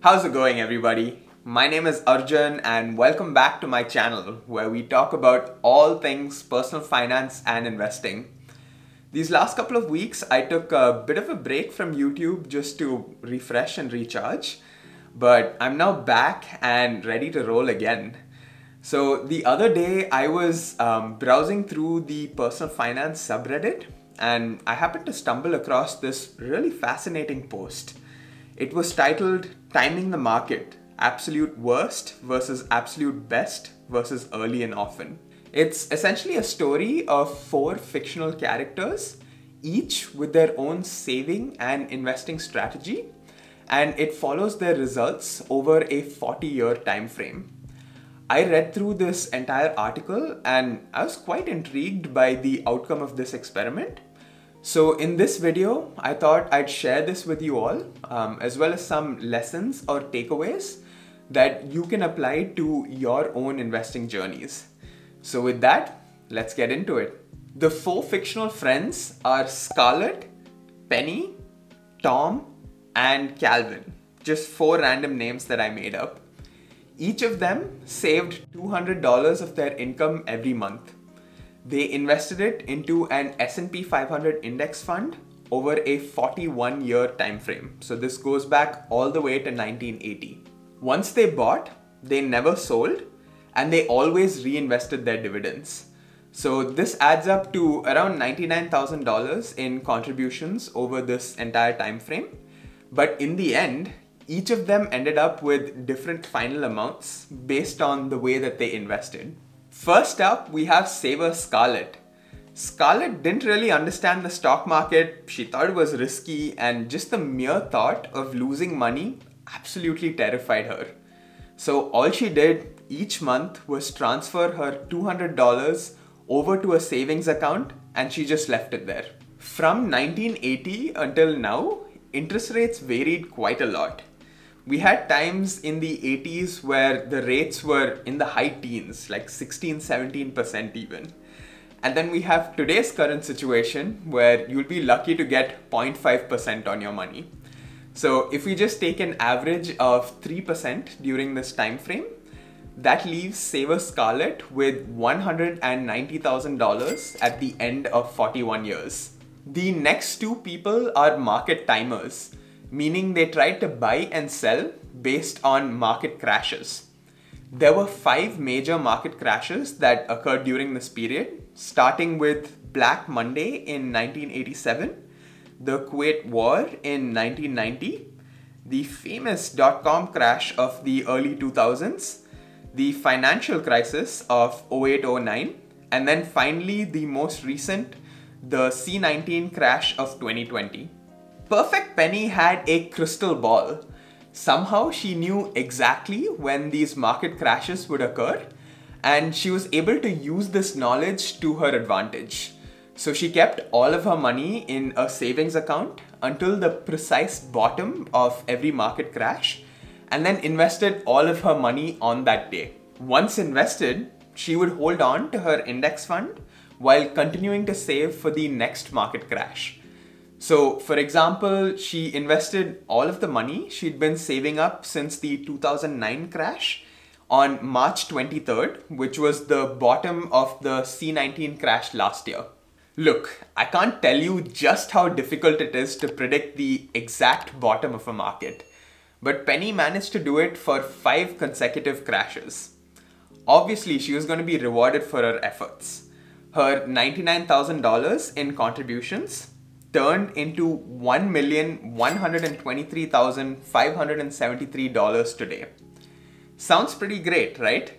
How's it going, everybody? My name is Arjun and welcome back to my channel where we talk about all things personal finance and investing. These last couple of weeks I took a bit of a break from YouTube just to refresh and recharge, but I'm now back and ready to roll again. So the other day I was browsing through the personal finance subreddit and I happened to stumble across this really fascinating post. It was titled Timing the Market, Absolute Worst versus Absolute Best versus Early and Often. It's essentially a story of 4 fictional characters, each with their own saving and investing strategy, and it follows their results over a 40-year time frame. I read through this entire article and I was quite intrigued by the outcome of this experiment. So in this video, I thought I'd share this with you all, as well as some lessons or takeaways that you can apply to your own investing journeys. So with that, let's get into it. The 4 fictional friends are Scarlet, Penny, Tom, and Calvin. Just 4 random names that I made up. Each of them saved $200 of their income every month. They invested it into an S&P 500 index fund over a 41-year time frame. So this goes back all the way to 1980. Once they bought, they never sold, and they always reinvested their dividends. So this adds up to around $99,000 in contributions over this entire time frame. But in the end, each of them ended up with different final amounts based on the way that they invested. First up, we have saver Scarlet. Scarlet didn't really understand the stock market, she thought it was risky, and just the mere thought of losing money absolutely terrified her. So all she did each month was transfer her $200 over to a savings account and she just left it there. From 1980 until now, interest rates varied quite a lot. We had times in the 80s where the rates were in the high teens, like 16-17% even. And then we have today's current situation where you'll be lucky to get 0.5% on your money. So if we just take an average of 3% during this time frame, that leaves saver Scarlet with $190,000 at the end of 41 years. The next 2 people are market timers, meaning they tried to buy and sell based on market crashes. There were 5 major market crashes that occurred during this period, starting with Black Monday in 1987, the Kuwait War in 1990, the famous dot-com crash of the early 2000s, the financial crisis of 08-09, and then finally the most recent, the C-19 crash of 2020. Perfect Penny had a crystal ball. Somehow she knew exactly when these market crashes would occur, and she was able to use this knowledge to her advantage. So she kept all of her money in a savings account until the precise bottom of every market crash, and then invested all of her money on that day. Once invested, she would hold on to her index fund while continuing to save for the next market crash. So, for example, she invested all of the money she'd been saving up since the 2009 crash on March 23rd, which was the bottom of the C-19 crash last year. Look, I can't tell you just how difficult it is to predict the exact bottom of a market, but Penny managed to do it for 5 consecutive crashes. Obviously, she was going to be rewarded for her efforts. Her $99,000 in contributions turned into $1,123,573 today. Sounds pretty great, right?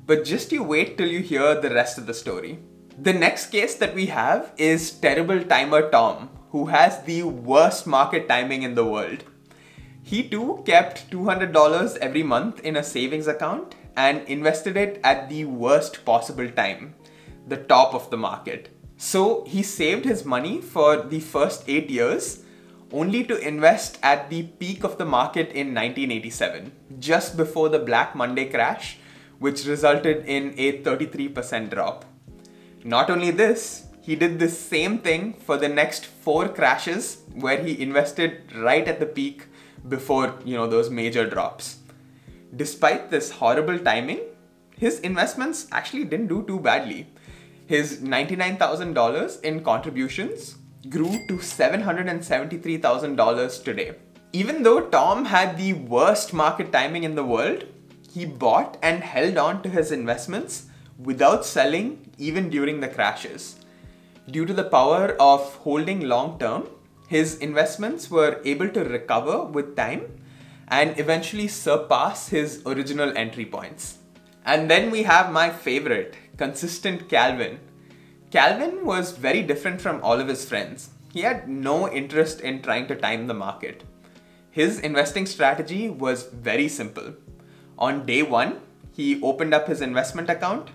But just you wait till you hear the rest of the story. The next case that we have is terrible timer Tom, who has the worst market timing in the world. He too kept $200 every month in a savings account and invested it at the worst possible time, the top of the market. So he saved his money for the first 8 years, only to invest at the peak of the market in 1987, just before the Black Monday crash, which resulted in a 33% drop. Not only this, he did the same thing for the next 4 crashes where he invested right at the peak before, those major drops. Despite this horrible timing, his investments actually didn't do too badly. His $99,000 in contributions grew to $773,000 today. Even though Tom had the worst market timing in the world, he bought and held on to his investments without selling even during the crashes. Due to the power of holding long term, his investments were able to recover with time and eventually surpass his original entry points. And then we have my favorite, consistent Calvin. Calvin was very different from all of his friends. He had no interest in trying to time the market. His investing strategy was very simple. On day one, he opened up his investment account,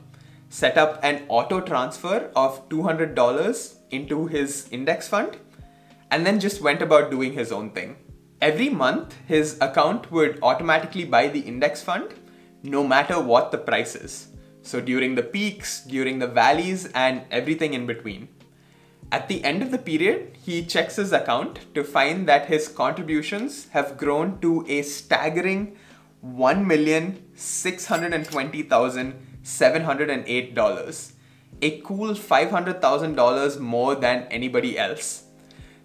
set up an auto transfer of $200 into his index fund, and then just went about doing his own thing. Every month, his account would automatically buy the index fund, no matter what the price is. So during the peaks, during the valleys, and everything in between. At the end of the period, he checks his account to find that his contributions have grown to a staggering $1,620,708, a cool $500,000 more than anybody else.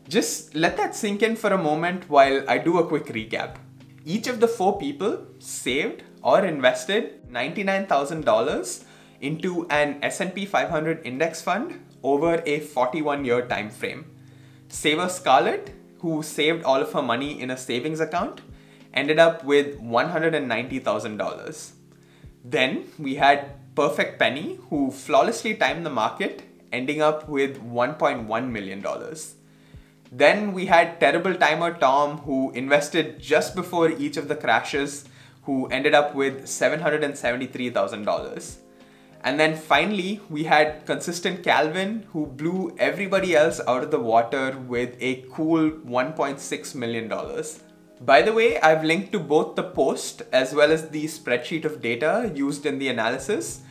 Just let that sink in for a moment while I do a quick recap. Each of the 4 people saved or invested $99,000 into an S&P 500 index fund over a 41-year time frame. Saver Scarlett, who saved all of her money in a savings account, ended up with $190,000. Then we had Perfect Penny, who flawlessly timed the market, ending up with $1.1 million. Then we had Terrible Timer Tom, who invested just before each of the crashes, who ended up with $773,000. And then finally, we had Consistent Calvin, who blew everybody else out of the water with a cool $1.6 million. By the way, I've linked to both the post as well as the spreadsheet of data used in the analysis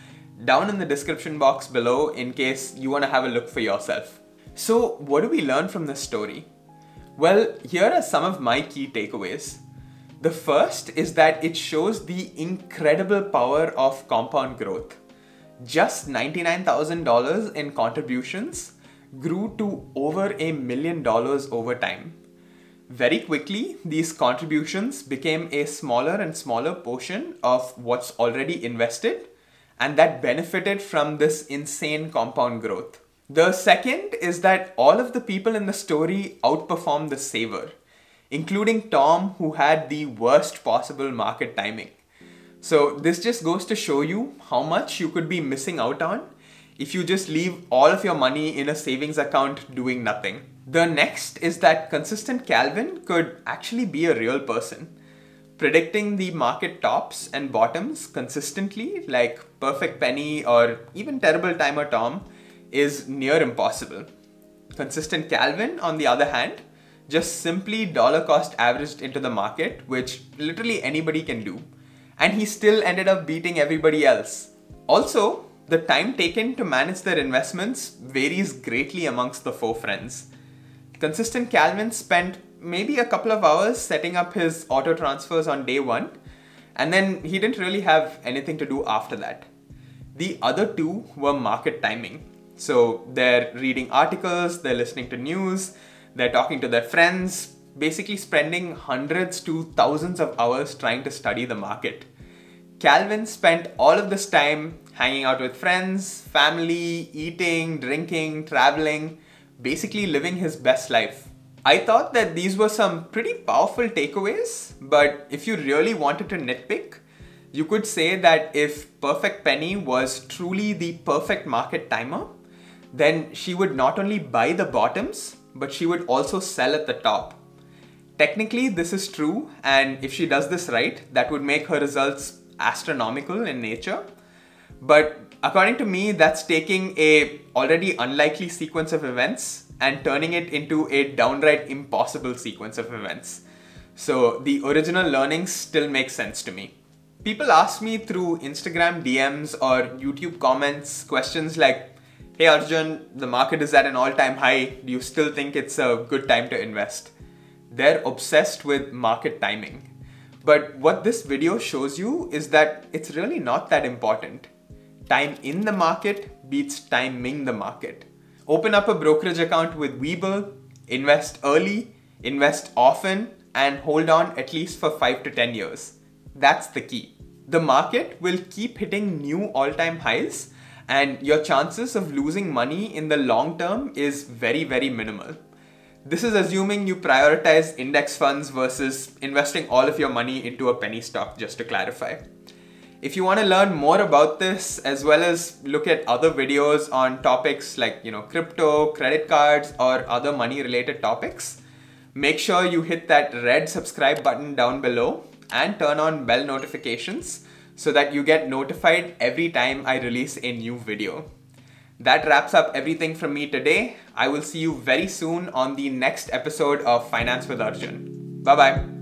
down in the description box below in case you want to have a look for yourself. So what do we learn from this story? Well, here are some of my key takeaways. The first is that it shows the incredible power of compound growth. Just $99,000 in contributions grew to over $1 million over time. Very quickly, these contributions became a smaller and smaller portion of what's already invested, and that benefited from this insane compound growth. The second is that all of the people in the story outperformed the saver, including Tom, who had the worst possible market timing. So this just goes to show you how much you could be missing out on if you just leave all of your money in a savings account doing nothing. The next is that Consistent Calvin could actually be a real person. Predicting the market tops and bottoms consistently, like Perfect Penny or even Terrible Timer Tom, is near impossible. Consistent Calvin, on the other hand, just simply dollar cost averaged into the market, which literally anybody can do. And he still ended up beating everybody else. Also, the time taken to manage their investments varies greatly amongst the 4 friends. Consistent Calvin spent maybe a couple of hours setting up his auto transfers on day 1, and then he didn't really have anything to do after that. The other 2 were market timing. So they're reading articles, they're listening to news, they're talking to their friends, basically spending hundreds to thousands of hours trying to study the market. Calvin spent all of this time hanging out with friends, family, eating, drinking, traveling, basically living his best life. I thought that these were some pretty powerful takeaways, but if you really wanted to nitpick, you could say that if Perfect Penny was truly the perfect market timer, then she would not only buy the bottoms, but she would also sell at the top. Technically, this is true, and if she does this right, that would make her results astronomical in nature. But according to me, that's taking a already unlikely sequence of events and turning it into a downright impossible sequence of events. So the original learnings still make sense to me. People ask me through Instagram DMs or YouTube comments questions like, "Hey Arjun, the market is at an all-time high. Do you still think it's a good time to invest?" they're obsessed with market timing. But what this video shows you is that it's really not that important. Time in the market beats timing the market. Open up a brokerage account with Webull, invest early, invest often, and hold on at least for 5 to 10 years. That's the key. The market will keep hitting new all-time highs, and your chances of losing money in the long term is very, very minimal. This is assuming you prioritize index funds versus investing all of your money into a penny stock, just to clarify. If you want to learn more about this, as well as look at other videos on topics like, crypto, credit cards, or other money related topics, make sure you hit that red subscribe button down below and turn on bell notifications so that you get notified every time I release a new video. That wraps up everything from me today. I will see you very soon on the next episode of Finance with Arjun. Bye-bye.